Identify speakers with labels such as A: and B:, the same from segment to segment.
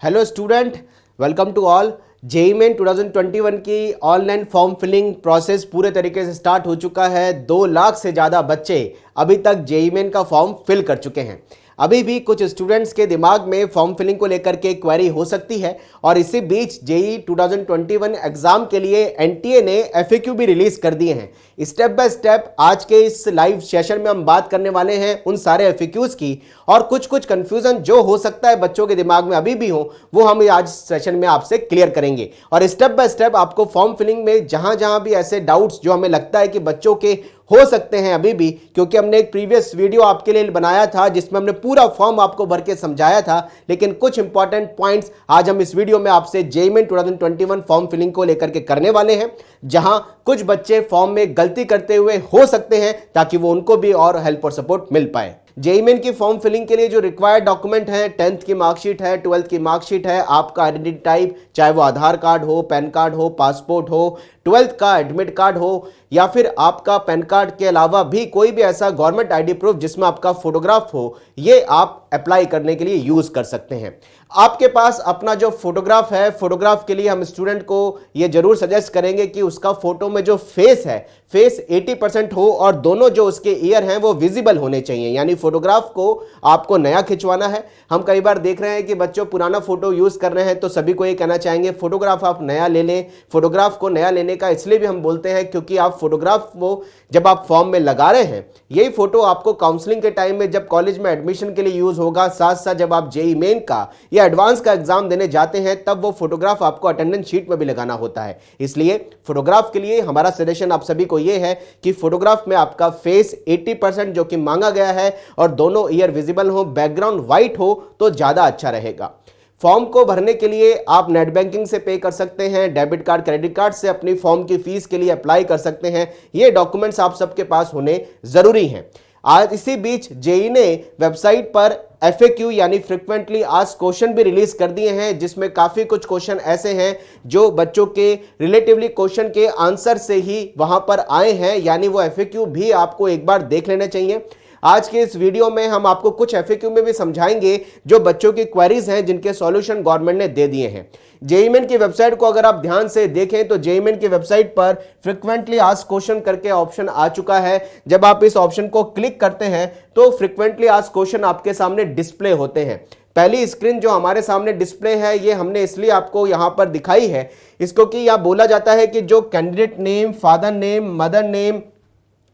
A: Hello student, welcome to all. JEE main 2021 की online form filling process पूरे तरीके से स्टार्ट हो चुका है। 2 लाख से ज़्यादा बच्चे अभी तक जेईई मेन का फॉर्म फिल कर चुके हैं। अभी भी कुछ स्टूडेंट्स के दिमाग में फॉर्म फिलिंग को लेकर के क्वेरी हो सकती है और इसी बीच जेईई 2021 एग्जाम के लिए एनटीए ने एफएक्यू भी रिलीज कर दिए हैं। स्टेप बाय स्टेप आज के इस लाइव सेशन में हम बात करने वाले हैं उन सारे एफएक्यूज की, और कुछ कंफ्यूजन जो हो सकता है बच्चों के दिमाग में अभी भी हो वो हम आज सेशन में आपसे क्लियर करेंगे। और स्टेप बाय स्टेप आपको फॉर्म फिलिंग में जहां भी ऐसे डाउट्स जो हमें लगता है कि बच्चों के हो सकते हैं अभी भी, क्योंकि हमने एक प्रीवियस वीडियो आपके लिए बनाया था जिसमें हमने पूरा फॉर्म आपको भर के समझाया था, लेकिन कुछ इंपॉर्टेंट पॉइंट्स आज हम इस वीडियो में आपसे जेईई मेन 2021 फॉर्म फिलिंग को लेकर के करने वाले हैं, जहां कुछ बच्चे फॉर्म में गलती करते हुए हो सकते हैं, ताकि वो उनको भी और हेल्प और सपोर्ट मिल पाए। जेईई मेन की फॉर्म फिलिंग के लिए जो रिक्वायर्ड डॉक्यूमेंट है, 10th की मार्कशीट है, 12th की मार्कशीट है, आपका आइडेंटिटी टाइप चाहे वो आधार कार्ड हो, पैन कार्ड हो, पासपोर्ट हो, 12th का एडमिट कार्ड हो, या फिर आपका पैन कार्ड के अलावा भी कोई भी ऐसा गवर्नमेंट आईडी प्रूफ जिसमें आपका फोटोग्राफ हो, ये आप अप्लाई करने के लिए यूज कर सकते हैं। आपके पास अपना जो फोटोग्राफ है, फोटोग्राफ के लिए हम स्टूडेंट को ये जरूर सजेस्ट करेंगे कि उसका फोटो में जो फेस है, फेस 80% हो और दोनों जो उसके ईयर हैं वो विजिबल होने चाहिए। यानी फोटोग्राफ को आपको नया खिंचवाना है। हम कई बार देख रहे हैं कि बच्चों पुराना फोटो यूज कर रहे हैं, तो सभी को ये कहना चाहेंगे फोटोग्राफ आप नया ले लें। फोटोग्राफ को नया लेने का इसलिए भी हम बोलते हैं क्योंकि आप फोटोग्राफ को जब आप फॉर्म में लगा रहे हैं, यही फोटो आपको काउंसलिंग के टाइम में जब कॉलेज में एडमिशन के लिए यूज होगा, साथ साथ जब आप जेईई मेन का या एडवांस का एग्जाम देने जाते हैं तब वो फोटोग्राफ आपको अटेंडेंस शीट में भी लगाना होता है। इसलिए फोटोग्राफ के लिए हमारा सजेशन आप सभी को ये है कि फोटोग्राफ में आपका फेस 80% जो कि मांगा गया है और दोनों ईयर विजिबल हो, बैकग्राउंड व्हाइट हो तो ज्यादा अच्छा रहेगा। फॉर्म को भरने के लिए आप नेट बैंकिंग से पे कर सकते हैं, डेबिट कार्ड, क्रेडिट कार्ड से अपनी फॉर्म की फीस के लिए अप्लाई कर सकते हैं। ये डॉक्यूमेंट्स आप सबके पास होने जरूरी हैं। आज इसी बीच जेईई ने वेबसाइट पर एफएक्यू यानी फ्रीक्वेंटली आस्क्ड क्वेश्चन भी रिलीज कर दिए हैं, जिसमें काफी कुछ क्वेश्चन ऐसे हैं जो बच्चों के रिलेटिवली क्वेश्चन के आंसर से ही वहां पर आए हैं, यानी वो एफएक्यू भी आपको एक बार देख लेना चाहिए। आज के इस वीडियो में हम आपको कुछ एफएक्यू में भी समझाएंगे जो बच्चों की क्वेरीज हैं जिनके सॉल्यूशन गवर्नमेंट ने दे दिए हैं। जेईई मेन की वेबसाइट को अगर आप ध्यान से देखें तो जेईई मेन की वेबसाइट पर फ्रीक्वेंटली आस्क्ड क्वेश्चन करके ऑप्शन आ चुका है। जब आप इस ऑप्शन को क्लिक करते हैं तो फ्रीक्वेंटली आस्क्ड क्वेश्चन आपके सामने डिस्प्ले होते हैं। पहली स्क्रीन जो हमारे सामने डिस्प्ले है, ये हमने इसलिए आपको यहां पर दिखाई है इसको कि यह बोला जाता है कि जो candidate name, father name, mother name,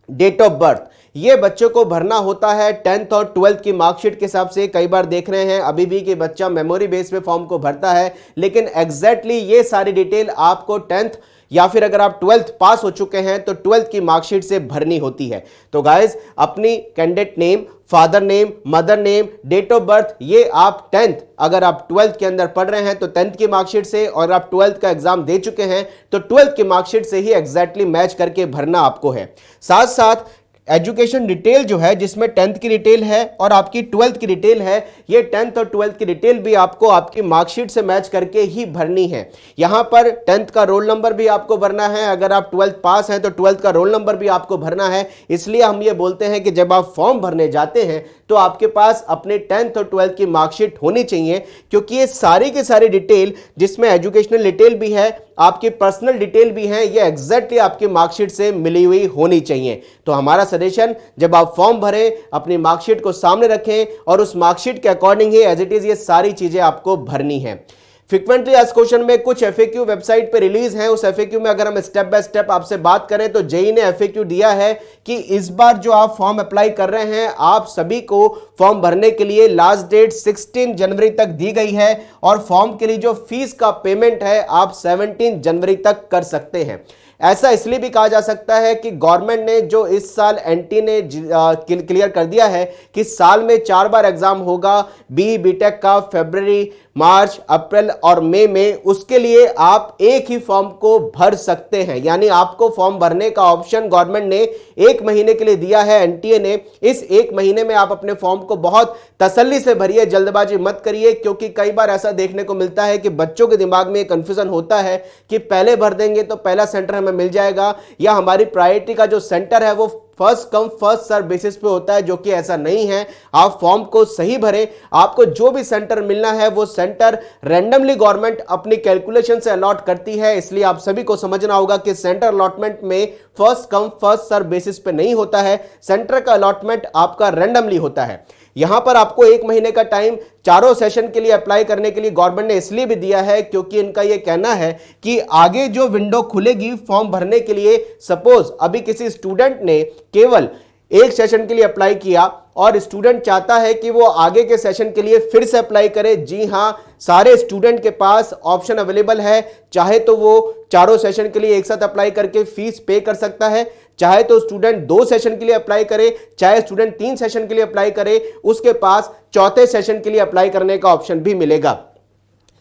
A: date of birth, ये बच्चों को भरना होता है 10th और 12th की मार्कशीट के हिसाब से। कई बार देख रहे हैं अभी भी कि बच्चा मेमोरी बेस पे फॉर्म को भरता है, लेकिन एग्जैक्टली ये सारी डिटेल आपको 10th या फिर अगर आप 12th पास हो चुके हैं तो 12th की मार्कशीट से भरनी होती है। तो गाइस, अपनी candidate name, father name, mother name, date of birth, ये आप 10th अगर आप 12th के अंदर पढ़ रहे हैं तो 10th की मार्कशीट से, और आप 12th का एग्जाम दे चुके हैं तो 12th की मार्कशीट से ही एग्जैक्टली मैच करके भरना आपको है। साथ साथ एजुकेशन डिटेल जो है, जिसमें 10th की डिटेल है और आपकी 12th की डिटेल है, ये 10th और 12th की डिटेल भी आपको आपकी मार्कशीट से मैच करके ही भरनी है। यहां पर 10th का रोल नंबर भी आपको भरना है, अगर आप 12th पास हैं तो 12th का रोल नंबर भी आपको भरना है। इसलिए हम ये बोलते हैं कि जब आप फॉर्म भरने जाते हैं तो आपके पास अपने 10th और 12th की मार्कशीट होनी चाहिए, क्योंकि ये सारी की सारी डिटेल, जिसमें एजुकेशनल डिटेल भी है, आपकी पर्सनल डिटेल भी है, ये एग्जैक्टली आपकी मार्कशीट से मिली हुई होनी चाहिए। तो हमारा सजेशन, जब आप फॉर्म भरें अपनी मार्कशीट को सामने रखें और उस मार्कशीट के अकॉर्डिंग ही एज इट इज ये सारी चीजें आपको भरनी है। फ्रीक्वेंटली आस्क्ड क्वेश्चन में कुछ एफएक्यू वेबसाइट पे रिलीज हैं। उस एफएक्यू में अगर हम स्टेप बाय स्टेप आपसे बात करें तो जेईई ने एफएक्यू दिया है कि इस बार जो आप फॉर्म अप्लाई कर रहे हैं, आप सभी को फॉर्म भरने के लिए लास्ट डेट 16 जनवरी तक दी गई है, और फॉर्म के लिए जो फीस का पेमेंट है आप 17 जनवरी तक कर सकते हैं। ऐसा इसलिए भी कहा जा सकता है कि गवर्नमेंट ने जो इस साल एनटी ने क्लियर कर दिया है कि साल में 4 बार एग्जाम होगा, बीई बीटेक का फरवरी, मार्च, अप्रैल और मई में, उसके लिए आप एक ही फॉर्म को भर सकते हैं। यानी आपको फॉर्म भरने का ऑप्शन गवर्नमेंट ने 1 महीने के लिए दिया है एनटीए ने। इस 1 महीने में आप अपने फॉर्म को बहुत तसल्ली से भरिए, जल्दबाजी मत करिए, क्योंकि कई बार ऐसा देखने को मिलता है कि बच्चों के दिमाग में कंफ्यूजन होता है कि पहले भर देंगे तो पहला सेंटर हमें मिल जाएगा, या हमारी प्रायोरिटी का जो सेंटर है वो first come first serve basis पे होता है, जो कि ऐसा नहीं है। आप फॉर्म को सही भरें, आपको जो भी सेंटर मिलना है वो सेंटर रैंडमली गवर्नमेंट अपनी कैलकुलेशन से अलॉट करती है। इसलिए आप सभी को समझना होगा कि सेंटर अलॉटमेंट में first come first serve basis पे नहीं होता है, सेंटर का अलॉटमेंट आपका रैंडमली होता है। यहां पर आपको 1 महीने का टाइम चारों सेशन के लिए अप्लाई करने के लिए गवर्नमेंट ने इसलिए भी दिया है क्योंकि इनका यह कहना है कि आगे जो विंडो खुलेगी फॉर्म भरने के लिए, सपोज अभी किसी स्टूडेंट ने केवल एक सेशन के लिए अप्लाई किया और स्टूडेंट चाहता है कि वो आगे के सेशन के लिए फिर से अप्लाई करे। जी हां, सारे स्टूडेंट के पास ऑप्शन अवेलेबल है, चाहे तो वो चारों सेशन के लिए एक साथ अप्लाई करके फीस पे कर सकता है, चाहे तो स्टूडेंट 2 सेशन के लिए अप्लाई करे, चाहे स्टूडेंट 3 सेशन के लिए अप्लाई करे, उसके पास चौथे सेशन के लिए अप्लाई करने का ऑप्शन भी मिलेगा।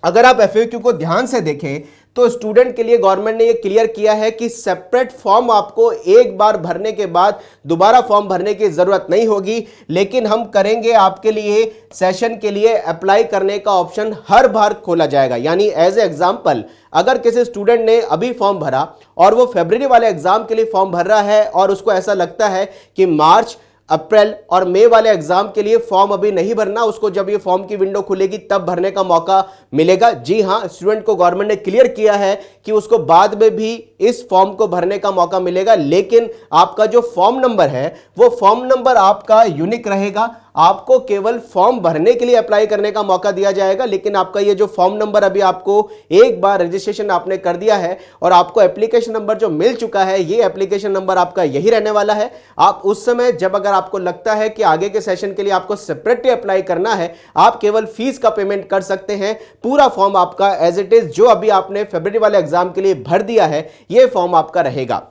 A: अगर आप एफएक्यू को ध्यान से देखें तो स्टूडेंट के लिए गवर्नमेंट ने यह क्लियर किया है कि सेपरेट फॉर्म आपको एक बार भरने के बाद दोबारा फॉर्म भरने की जरूरत नहीं होगी, लेकिन हम करेंगे आपके लिए सेशन के लिए अप्लाई करने का ऑप्शन हर बार खोला जाएगा। यानी एज ए एग्जांपल, अगर किसी स्टूडेंट ने अभी फॉर्म भरा और वो फरवरी वाले एग्जाम के लिए फॉर्म भर रहा है और उसको ऐसा लगता है कि मार्च, अप्रैल और मई वाले एग्जाम के लिए फॉर्म अभी नहीं भरना, उसको जब ये फॉर्म की विंडो खुलेगी तब भरने का मौका मिलेगा। जी हां, स्टूडेंट को गवर्नमेंट ने क्लियर किया है कि उसको बाद में भी इस फॉर्म को भरने का मौका मिलेगा, लेकिन आपका जो फॉर्म नंबर है वो फॉर्म नंबर आपका यूनिक रहेगा। आपको केवल फॉर्म भरने के लिए अप्लाई करने का मौका दिया जाएगा, लेकिन आपका ये जो फॉर्म नंबर अभी आपको एक बार रजिस्ट्रेशन आपने कर दिया है और आपको एप्लीकेशन नंबर जो मिल चुका है, ये एप्लीकेशन नंबर आपका यही रहने वाला है। आप उस समय जब अगर आपको लगता है कि आगे के सेशन के लिए आपको सेपरेटली अप्लाई करना है, आप केवल फीस का पेमेंट कर सकते हैं। पूरा फॉर्म आपका एज इट इज जो अभी आपने फरवरी वाले एग्जाम के लिए भर दिया है, ये फॉर्म आपका रहेगा।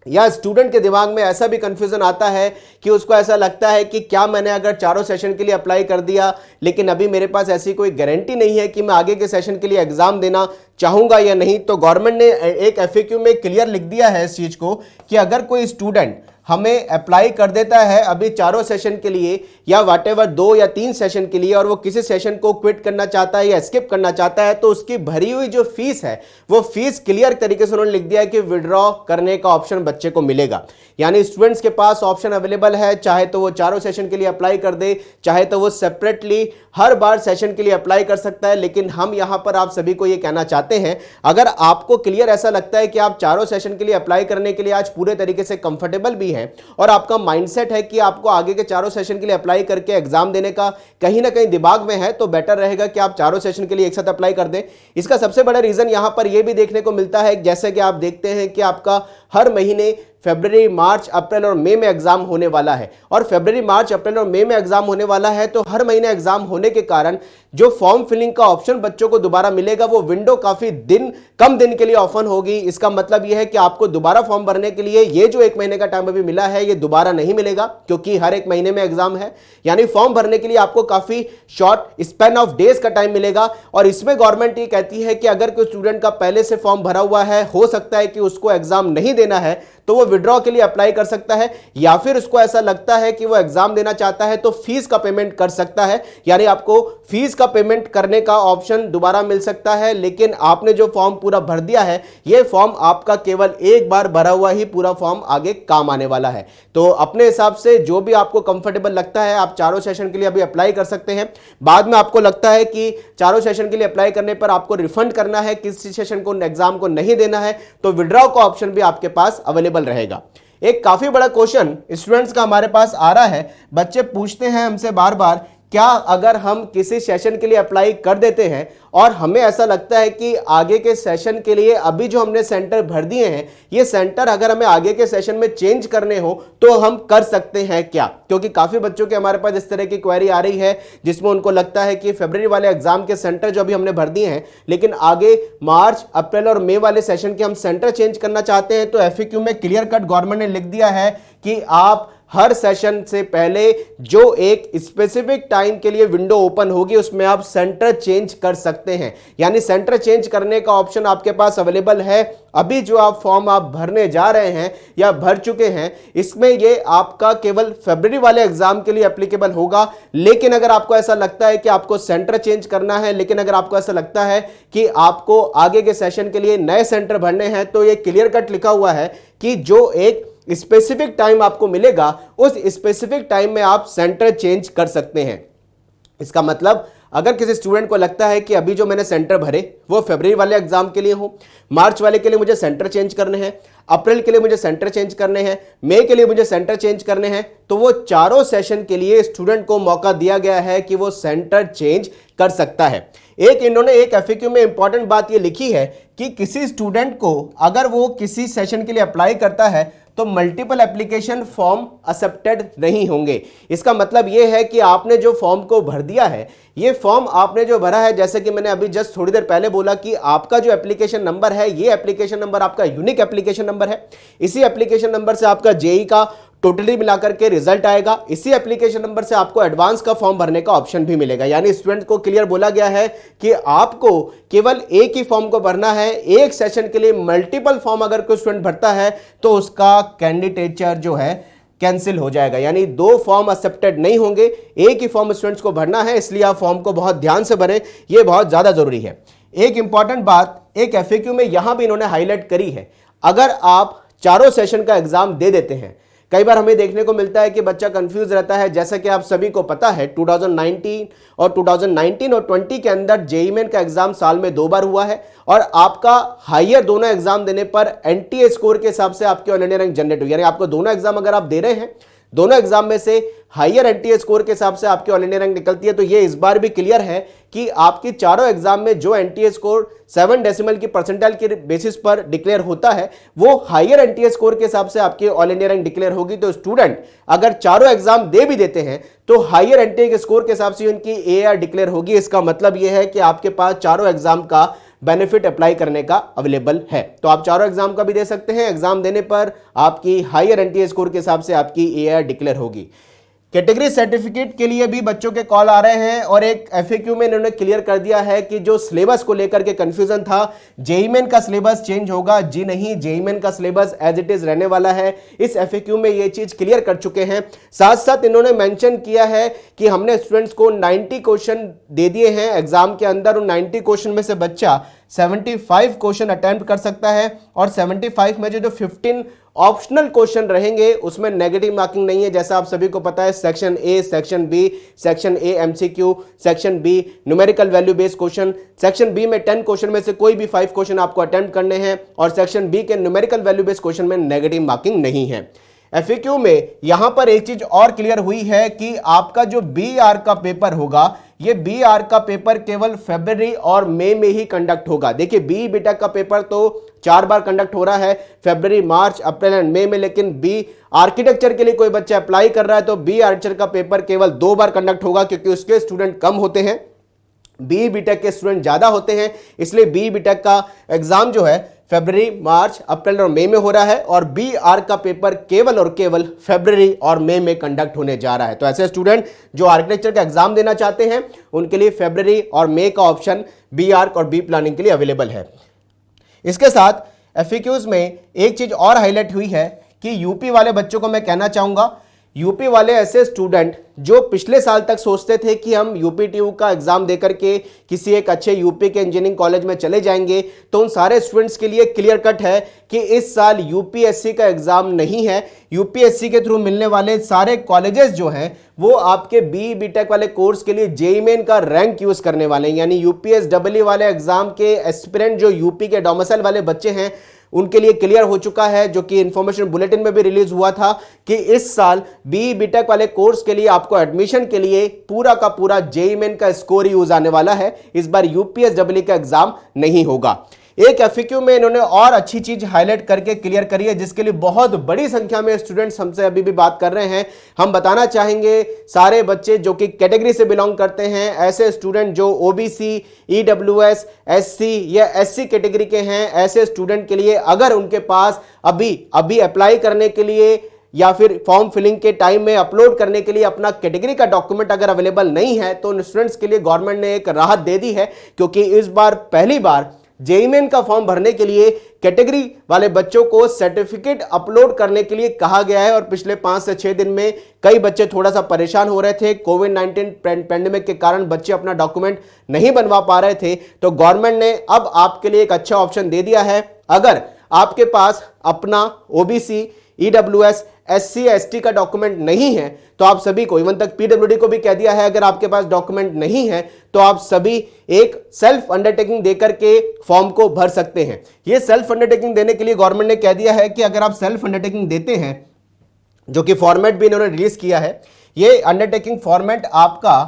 A: या स्टूडेंट के दिमाग में ऐसा भी कंफ्यूजन आता है कि उसको ऐसा लगता है कि क्या मैंने अगर चारों सेशन के लिए अप्लाई कर दिया, लेकिन अभी मेरे पास ऐसी कोई गारंटी नहीं है कि मैं आगे के सेशन के लिए एग्जाम देना चाहूंगा या नहीं। तो गवर्नमेंट ने एक एफएक्यू में क्लियर लिख दिया है इस चीज को कि अगर कोई स्टूडेंट हमें अप्लाई कर देता है अभी चारों सेशन के लिए या व्हाटएवर 2 या 3 सेशन के लिए और वो किसी सेशन को क्विट करना चाहता है या स्किप करना चाहता है, तो उसकी भरी हुई जो फीस है वो फीस क्लियर तरीके से उन्होंने लिख दिया है कि विड्रॉ करने का ऑप्शन बच्चे को मिलेगा। यानी स्टूडेंट्स के पास ऑप्शन अवेलेबल है, चाहे तो वो चारों सेशन के लिए अप्लाई कर दे, चाहे तो वो सेपरेटली हर बार सेशन के लिए अप्लाई कर सकता है। लेकिन हम यहां पर आप सभी को ये कहना चाहते हैं, अगर आपको क्लियर ऐसा लगता है कि आप चारों सेशन के लिए अप्लाई करने के लिए आज पूरे तरीके से कंफर्टेबल भी है और आपका माइंडसेट है कि आपको आगे के चारों सेशन के लिए अप्लाई करके एग्जाम देने का कहीं ना कहीं दिमाग में है, तो बेटर रहेगा कि आप चारों सेशन के लिए एक साथ अप्लाई कर दें। इसका सबसे बड़ा रीजन यहां पर यह भी देखने को मिलता है, जैसे कि आप देखते हैं कि आपका हर महीने फरवरी, मार्च, अप्रैल और मई में एग्जाम होने वाला है और फरवरी, मार्च, अप्रैल और मई में एग्जाम होने वाला है, तो हर महीने एग्जाम होने के कारण जो फॉर्म फिलिंग का ऑप्शन बच्चों को दोबारा मिलेगा वो विंडो काफी कम दिन के लिए ओपन होगी। इसका मतलब यह है कि आपको दोबारा फॉर्म भरने के लिए ये जो 1 महीने का टाइम अभी मिला है ये दोबारा नहीं मिलेगा, क्योंकि हर 1 महीने में एग्जाम है। यानी फॉर्म भरने के लिए आपको काफी शॉर्ट स्पैन ऑफ डेज का टाइम मिलेगा। और इसमें गवर्नमेंट ये कहती है कि अगर कोई स्टूडेंट का पहले से फॉर्म भरा हुआ है, हो सकता है कि उसको एग्जाम नहीं देना है, तो वो विड्रॉ के लिए अप्लाई कर सकता है, या फिर उसको ऐसा लगता है कि वो एग्जाम देना चाहता है तो फीस का पेमेंट कर सकता है। यानी आपको फीस का पेमेंट करने का ऑप्शन दोबारा मिल सकता है, लेकिन आपने जो फॉर्म पूरा भर दिया है ये फॉर्म आपका केवल एक बार भरा हुआ ही पूरा फॉर्म आगे काम आने वाला है। तो अपने हिसाब से जो भी आपको कंफर्टेबल लगता है आप चारों सेशन के लिए अभी अप्लाई कर सकते हैं। बाद में आपको लगता है कि चारों सेशन के लिए अप्लाई करने पर आपको रिफंड करना है, किसी सेशन को एग्जाम को नहीं देना है, तो विड्रॉ का ऑप्शन भी आपके पास अवेलेबल रहेगा। एक काफी बड़ा क्वेश्चन स्टूडेंट्स का हमारे पास आ रहा है, बच्चे पूछते हैं हमसे बार बार, क्या अगर हम किसी सेशन के लिए अप्लाई कर देते हैं और हमें ऐसा लगता है कि आगे के सेशन के लिए अभी जो हमने सेंटर भर दिए हैं ये सेंटर अगर हमें आगे के सेशन में चेंज करने हो तो हम कर सकते हैं क्या? क्योंकि काफी बच्चों के हमारे पास इस तरह की क्वेरी आ रही है जिसमें उनको लगता है कि फरवरी वाले एग्जाम के सेंटर जो अभी हमने भर दिए हैं, लेकिन आगे मार्च, अप्रैल और मई वाले सेशन के हम सेंटर चेंज करना चाहते हैं। तो एफएक्यू में क्लियर कट गवर्नमेंट ने लिख दिया है कि आप हर सेशन से पहले जो एक स्पेसिफिक टाइम के लिए विंडो ओपन होगी उसमें आप सेंटर चेंज कर सकते हैं। यानी सेंटर चेंज करने का ऑप्शन आपके पास अवेलेबल है। अभी जो आप फॉर्म आप भरने जा रहे हैं या भर चुके हैं, इसमें ये आपका केवल फरवरी वाले एग्जाम के लिए एप्लीकेबल होगा। लेकिन अगर आपको ऐसा लगता है कि आपको सेंटर चेंज करना है, लेकिन अगर आपको ऐसा लगता है कि आपको आगे के सेशन के लिए नए सेंटर भरने हैं, तो ये क्लियर कट लिखा हुआ है कि जो एक स्पेसिफिक टाइम आपको मिलेगा, उस स्पेसिफिक टाइम में आप सेंटर चेंज कर सकते हैं। इसका मतलब अगर किसी स्टूडेंट को लगता है कि अभी जो मैंने सेंटर भरे वो फरवरी वाले एग्जाम के लिए हो, मार्च वाले के लिए मुझे सेंटर चेंज करने हैं, अप्रैल के लिए मुझे सेंटर चेंज करने हैं, मई के लिए मुझे सेंटर चेंज करने हैं, तो वो चारों सेशन के लिए स्टूडेंट को मौका दिया गया है कि वो सेंटर चेंज कर सकता है। इन्होंने एक एफएक्यू में इंपॉर्टेंट बात ये लिखी है कि किसी स्टूडेंट को अगर वो किसी सेशन के लिए अप्लाई करता है तो मल्टीपल एप्लीकेशन फॉर्म एक्सेप्टेड नहीं होंगे। इसका मतलब यह है कि आपने जो फॉर्म को भर दिया है, ये फॉर्म आपने जो भरा है, जैसे कि मैंने अभी जस्ट थोड़ी देर पहले बोला कि आपका जो एप्लीकेशन नंबर है, ये एप्लीकेशन नंबर आपका यूनिक एप्लीकेशन नंबर है। इसी एप्लीकेशन नंबर से आपका जेईई का टोटली मिलाकर के रिजल्ट आएगा। इसी एप्लीकेशन नंबर से आपको एडवांस का फॉर्म भरने का ऑप्शन भी मिलेगा। यानी स्टूडेंट को क्लियर बोला गया है कि आपको केवल एक ही फॉर्म को भरना है। एक सेशन के लिए मल्टीपल फॉर्म अगर कोई स्टूडेंट भरता है तो उसका कैंडिडेचर जो है कैंसिल हो जाएगा, यानी दो फॉर्म एक्सेप्टेड नहीं होंगे, एक ही फॉर्म स्टूडेंट्स को भरना है। इसलिए आप फॉर्म को बहुत ध्यान से भरें, यह बहुत ज्यादा जरूरी है। एक इंपॉर्टेंट बात एक एफएक्यू में यहां भी इन्होंने हाईलाइट करी है, अगर आप चारों सेशन का एग्जाम दे देते हैं, कई बार हमें देखने को मिलता है कि बच्चा कंफ्यूज रहता है। जैसा कि आप सभी को पता है 2019 और 2020 के अंदर जेईई मेन का एग्जाम साल में 2 बार हुआ है और आपका हायर दोनों एग्जाम देने पर एनटीए स्कोर के हिसाब से आपके ऑल इंडिया रैंक जनरेट हुई। यानी आपको दोनों एग्जाम अगर आप दे रहे हैं, दोनों एग्जाम में से हायर एनटीए स्कोर के हिसाब से आपकी ऑल इंडिया रैंक निकलती है। तो ये इस बार भी क्लियर है कि आपकी चारों एग्जाम में जो एनटीए स्कोर 7 डेसिमल की परसेंटाइल के बेसिस पर डिक्लेयर होता है, वो हायर एनटीए स्कोर के हिसाब से आपकी ऑल इंडिया रैंक डिक्लेयर होगी। तो स्टूडेंट अगर चारों एग्जाम दे भी देते हैं तो हायर एनटीए के स्कोर के हिसाब से उनकी एआर डिक्लेयर होगी। इसका मतलब यह है कि आपके पास चारों एग्जाम का बेनिफिट अप्लाई करने का अवेलेबल है। तो आप चारों एग्जाम का भी दे सकते हैं। एग्जाम देने पर आपकी हायर एनटीए स्कोर के हिसाब से आपकी एआर डिक्लेयर होगी। कैटेगरी सर्टिफिकेट के लिए भी बच्चों के कॉल आ रहे हैं और एक एफएक्यू में इन्होंने क्लियर कर दिया है कि जो सिलेबस को लेकर के कंफ्यूजन था, जेईई मेन का सिलेबस चेंज होगा। जी नहीं, जेईई मेन का सिलेबस एज इट इज रहने वाला है। इस एफएक्यू में ये चीज क्लियर कर चुके हैं। साथ साथ इन्होंने मेंशन किया है कि हमने स्टूडेंट्स को 90 क्वेश्चन दे दिए हैं एग्जाम के अंदर। उन 90 क्वेश्चन में से बच्चा 75 क्वेश्चन अटेम्प्ट कर सकता है और 75 में जो 15 ऑप्शनल क्वेश्चन रहेंगे उसमें नेगेटिव मार्किंग नहीं है। जैसा आप सभी को पता है, section A, section B, section A MCQ, section B numerical value based question. Section B में 10 क्वेश्चन में से कोई भी 5 क्वेश्चन आपको अटेम्प्ट करने हैं और सेक्शन बी के न्यूमेरिकल वैल्यू बेस्ड क्वेश्चन में नेगेटिव मार्किंग नहीं है। एफएक्यू में यहां पर एक चीज और क्लियर हुई है कि आपका जो बीआर का पेपर होगा, ये बीआर का पेपर केवल फरवरी और मई में ही कंडक्ट होगा। देखिए, बी बीटेक का पेपर तो 4 बार कंडक्ट हो रहा है, फरवरी, मार्च, अप्रैल एंड मई में। लेकिन बी आर्किटेक्चर के लिए कोई बच्चा अप्लाई कर रहा है तो बी आर्किटेक्चर का पेपर केवल 2 बार कंडक्ट होगा, क्योंकि उसके स्टूडेंट कम होते हैं, बी बीटेक के स्टूडेंट ज्यादा होते हैं। इसलिए बी बीटेक का एग्जाम जो है फरवरी, मार्च, अप्रैल और मई में हो रहा है और बी आर का पेपर केवल और केवल फरवरी और मई में कंडक्ट होने जा रहा है। तो ऐसे स्टूडेंट जो आर्किटेक्चर का एग्जाम देना चाहते हैं उनके लिए फरवरी और मई का ऑप्शन बी आर्क और बी प्लानिंग के लिए अवेलेबल है। इसके साथ एफएक्यूज में एक चीज और हाईलाइट हुई है कि यूपी वाले बच्चों को मैं कहना चाहूंगा, यूपी वाले ऐसे स्टूडेंट जो पिछले साल तक सोचते थे कि हम यूपीटीयू का एग्जाम देकर के किसी एक अच्छे यूपी के इंजीनियरिंग कॉलेज में चले जाएंगे, तो उन सारे स्टूडेंट्स के लिए क्लियर कट है कि इस साल यूपीएससी का एग्जाम नहीं है। यूपीएससी के थ्रू मिलने वाले सारे कॉलेजेस जो हैं वो आपके बी बीटेक वाले कोर्स के लिए जेईई मेन का रैंक यूज करने वाले हैं। यानी यूपीएसडब्ल्यू वाले एग्जाम के एस्पिरेंट जो यूपी के डोमिसाइल वाले बच्चे हैं उनके लिए क्लियर हो चुका है, जो कि इंफॉर्मेशन बुलेटिन में भी रिलीज हुआ था कि इस साल बी बीटेक वाले कोर्स के लिए आपको एडमिशन के लिए पूरा का पूरा जेईई मेन का स्कोर यूज आने वाला है। इस बार यूपीएसडब्ल्यू का एग्जाम नहीं होगा। एक एफएक्यू में इन्होंने और अच्छी चीज हाईलाइट करके क्लियर करी है, जिसके लिए बहुत बड़ी संख्या में स्टूडेंट्स हमसे अभी भी बात कर रहे हैं। हम बताना चाहेंगे सारे बच्चे जो कि कैटेगरी से बिलोंग करते हैं, ऐसे स्टूडेंट जो ओबीसी, ईडब्ल्यूएस, एससी या एससी कैटेगरी के हैं, ऐसे स्टूडेंट के लिए अगर उनके पास अभी अप्लाई करने के लिए या फिर फॉर्म फिलिंग के टाइम में अपलोड करने के लिए अपना कैटेगरी का डॉक्यूमेंट अगर अवेलेबल नहीं है, तो उन स्टूडेंट्स के लिए गवर्नमेंट ने एक राहत दे दी है, क्योंकि इस बार पहली बार जेईई मेन का फॉर्म भरने के लिए कैटेगरी वाले बच्चों को सर्टिफिकेट अपलोड करने के लिए कहा गया है। और पिछले 5 से 6 दिन में कई बच्चे थोड़ा सा परेशान हो रहे थे, कोविड-19 पैंडेमिक के कारण बच्चे अपना डॉक्यूमेंट नहीं बनवा पा रहे थे। तो गवर्नमेंट ने अब आपके लिए एक अच्छा ऑप्शन दे दिया है। अगर आपके पास अपना ओबीसी, EWS SC ST का डॉक्यूमेंट नहीं है तो आप सभी को, इवन तक PWD को भी कह दिया है अगर आपके पास डॉक्यूमेंट नहीं है तो आप सभी एक सेल्फ अंडरटेकिंग देकर के फॉर्म को भर सकते हैं। ये सेल्फ अंडरटेकिंग देने के लिए गवर्नमेंट ने कह दिया है कि अगर आप सेल्फ अंडरटेकिंग देते हैं, जो कि फॉर्मेट भी इन्होंने रिलीज किया है, ये अंडरटेकिंग फॉर्मेट आपका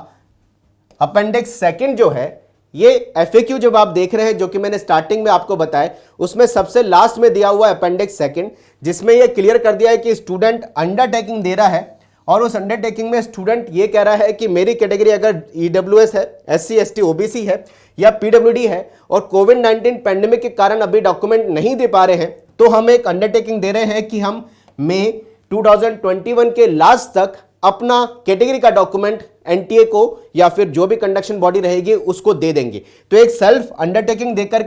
A: अपेंडिक्स सेकंड जो है, ये FAQ जब आप देख रहे हैं जो कि मैंने स्टार्टिंग में आपको बताया, उसमें सबसे लास्ट में दिया हुआ अपेंडिक्स सेकंड, जिसमें ये क्लियर कर दिया है कि स्टूडेंट अंडरटेकिंग दे रहा है और उस अंडरटेकिंग में स्टूडेंट ये कह रहा है कि मेरी कैटेगरी अगर EWS है, SC ST OBC है या PWD है और कोविड-19 पैंडेमिक के कारण अभी डॉक्यूमेंट नहीं दे पा रहे हैं, तो हम एक अंडरटेकिंग दे रहे हैं कि हम मई 2021 के लास्ट तक अपना कैटेगरी का डॉक्यूमेंट NTA को या फिर जो भी कंडक्शन बॉडी रहेगी उसको दे देंगे। तो एक सेल्फ अंडरटेकिंग देकर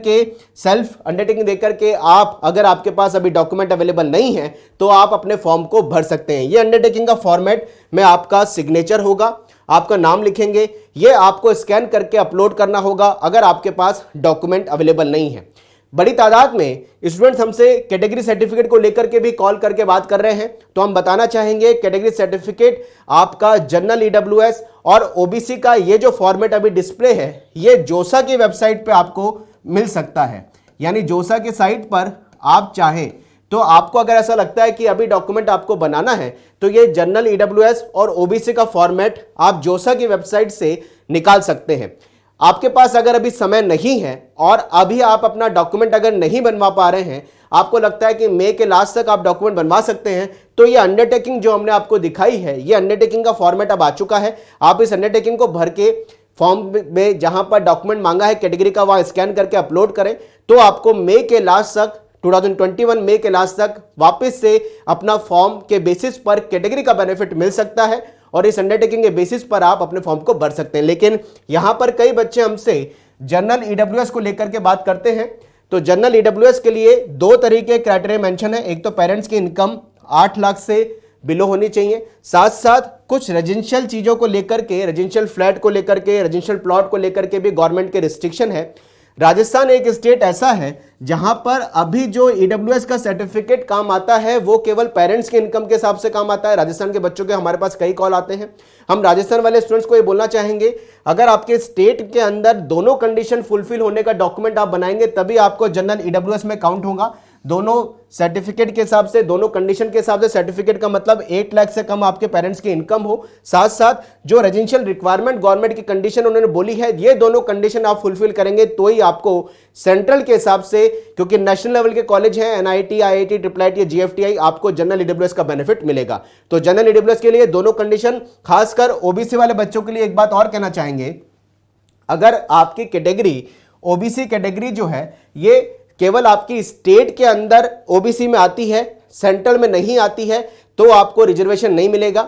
A: के आप, अगर आपके पास अभी डॉक्यूमेंट अवेलेबल नहीं है तो आप अपने फॉर्म को भर सकते हैं। ये अंडरटेकिंग का फॉर्मेट में आपका सिग्नेचर होगा, आपका नाम लिखेंगे, ये आपको स्कैन करके अपलोड करना होगा अगर आपके पास डॉक्यूमेंट अवेलेबल नहीं है। बड़ी तादाद में स्टूडेंट्स हमसे कैटेगरी सर्टिफिकेट को लेकर के भी कॉल करके बात कर रहे हैं, तो हम बताना चाहेंगे कैटेगरी सर्टिफिकेट आपका जनरल EWS और OBC का ये जो फॉर्मेट अभी डिस्प्ले है, ये जोसा की वेबसाइट पे आपको मिल सकता है। यानी जोसा की साइट पर आप चाहें तो आपको अगर ऐसा लगता है कि अभी डॉक्यूमेंट आपको बनाना है तो ये जनरल EWS और OBC का फॉर्मेट आप जोसा की वेबसाइट से निकाल सकते हैं। आपके पास अगर अभी समय नहीं है और अभी आप अपना डॉक्यूमेंट अगर नहीं बनवा पा रहे हैं, आपको लगता है कि मई के लास्ट तक आप डॉक्यूमेंट बनवा सकते हैं, तो ये अंडरटेकिंग जो हमने आपको दिखाई है, ये अंडरटेकिंग का फॉर्मेट अब आ चुका है। आप इस अंडरटेकिंग को भर के फॉर्म में जहां पर डॉक्यूमेंट मांगा है कैटेगरी का, वहां स्कैन करके अपलोड करें, तो आपको मई के लास्ट तक 2021 मई के लास्ट तक वापस से अपना फॉर्म के बेसिस पर कैटेगरी का बेनिफिट मिल सकता है और इस अंडरटेकिंग के बेसिस पर आप अपने फॉर्म को भर सकते हैं। लेकिन यहां पर कई बच्चे हमसे जनरल EWS को लेकर के बात करते हैं, तो जनरल EWS के लिए दो तरीके क्राइटेरिया मेंशन है। एक तो पेरेंट्स की इनकम 8 लाख से बिलो होनी चाहिए, साथ साथ कुछ रेजिडेंशियल चीजों को लेकर के, रेजिडेंशियल फ्लैट को लेकर के, रेजिडेंशियल प्लॉट को लेकर के भी गवर्नमेंट के रिस्ट्रिक्शन है। राजस्थान एक स्टेट ऐसा है जहां पर अभी जो EWS का सर्टिफिकेट काम आता है वो केवल पेरेंट्स के इनकम के हिसाब से काम आता है। राजस्थान के बच्चों के हमारे पास कई कॉल आते हैं। हम राजस्थान वाले स्टूडेंट्स को ये बोलना चाहेंगे, अगर आपके स्टेट के अंदर दोनों कंडीशन फुलफिल होने का डॉक्यूमेंट आप बनाएंगे तभी आपको जनरल EWS में काउंट होगा। दोनों सर्टिफिकेट के हिसाब से, दोनों कंडीशन के हिसाब से, सर्टिफिकेट का मतलब 8 लाख से कम आपके पेरेंट्स की इनकम हो, साथ साथ जो रेजिडेंशियल रिक्वायरमेंट गवर्नमेंट की कंडीशन उन्होंने बोली है, ये दोनों कंडीशन आप फुलफिल करेंगे तो ही आपको सेंट्रल के हिसाब से, क्योंकि नेशनल लेवल के कॉलेज हैं NIT, IIT, IIIT या GFTI, आपको जनरल EWS का बेनिफिट मिलेगा। तो जनरल EWS के लिए दोनों कंडीशन, खासकर OBC वाले बच्चों के लिए एक बात और कहना चाहेंगे, अगर आपकी कैटेगरी OBC कैटेगरी जो है ये केवल आपकी स्टेट के अंदर OBC में आती है, सेंट्रल में नहीं आती है, तो आपको रिजर्वेशन नहीं मिलेगा।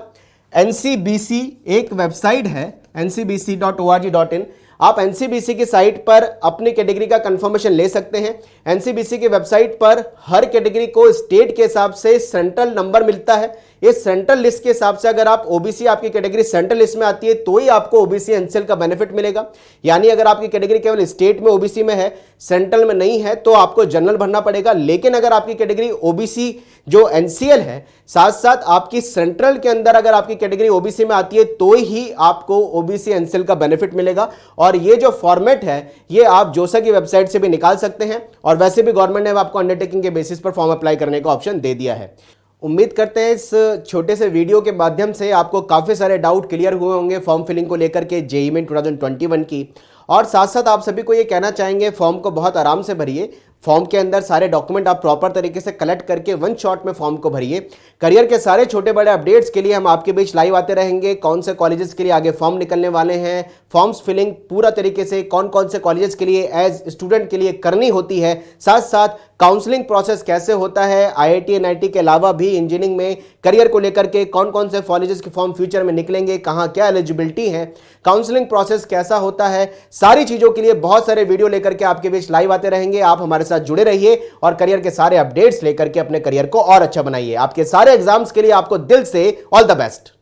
A: NCBC एक वेबसाइट है ncbc.org.in, आप NCBC की साइट पर अपनी कैटेगरी का कंफर्मेशन ले सकते हैं। NCBC की वेबसाइट पर हर कैटेगरी को स्टेट के हिसाब से सेंट्रल नंबर मिलता है। इस सेंट्रल लिस्ट के हिसाब से अगर आप OBC, आपकी कैटेगरी सेंट्रल लिस्ट में आती है तो ही आपको OBC NCL का बेनिफिट मिलेगा। यानी अगर आपकी कैटेगरी केवल स्टेट में OBC में है, सेंट्रल में नहीं है, तो आपको जनरल भरना पड़ेगा। लेकिन अगर आपकी कैटेगरी OBC जो NCL है, साथ साथ आपकी सेंट्रल के अंदर अगर आपकी कैटेगरी OBC में आती है तो ही आपको OBC NCL का बेनिफिट मिलेगा। और ये जो फॉर्मेट है ये आप जोसा की वेबसाइट से भी निकाल सकते हैं, और वैसे भी गवर्नमेंट ने आपको अंडरटेकिंग के बेसिस पर फॉर्म अप्लाई करने का ऑप्शन दे दिया है। उम्मीद करते हैं इस छोटे से वीडियो के माध्यम से आपको काफ़ी सारे डाउट क्लियर हुए होंगे फॉर्म फिलिंग को लेकर के JEE मेन 2021 की। और साथ साथ आप सभी को ये कहना चाहेंगे, फॉर्म को बहुत आराम से भरिए। फॉर्म के अंदर सारे डॉक्यूमेंट आप प्रॉपर तरीके से कलेक्ट करके वन शॉट में फॉर्म को भरिए। करियर के सारे छोटे बड़े अपडेट्स के लिए हम आपके बीच लाइव आते रहेंगे। कौन से कॉलेजेस के लिए आगे फॉर्म निकलने वाले हैं, फॉर्म्स फिलिंग पूरा तरीके से कौन कौन से कॉलेजेस के लिए एज स्टूडेंट के लिए करनी होती है, साथ साथ काउंसलिंग प्रोसेस कैसे होता है, IIT NIT के अलावा भी इंजीनियरिंग में करियर को लेकर के कौन कौन से कॉलेजेस के फॉर्म फ्यूचर में निकलेंगे, कहाँ क्या एलिजिबिलिटी है, काउंसलिंग प्रोसेस कैसा होता है, सारी चीज़ों के लिए बहुत सारे वीडियो लेकर के आपके बीच लाइव आते रहेंगे। आप हमारे साथ जुड़े रहिए और करियर के सारे अपडेट्स लेकर के अपने करियर को और अच्छा बनाइए। आपके सारे एग्जाम्स के लिए आपको दिल से ऑल द बेस्ट।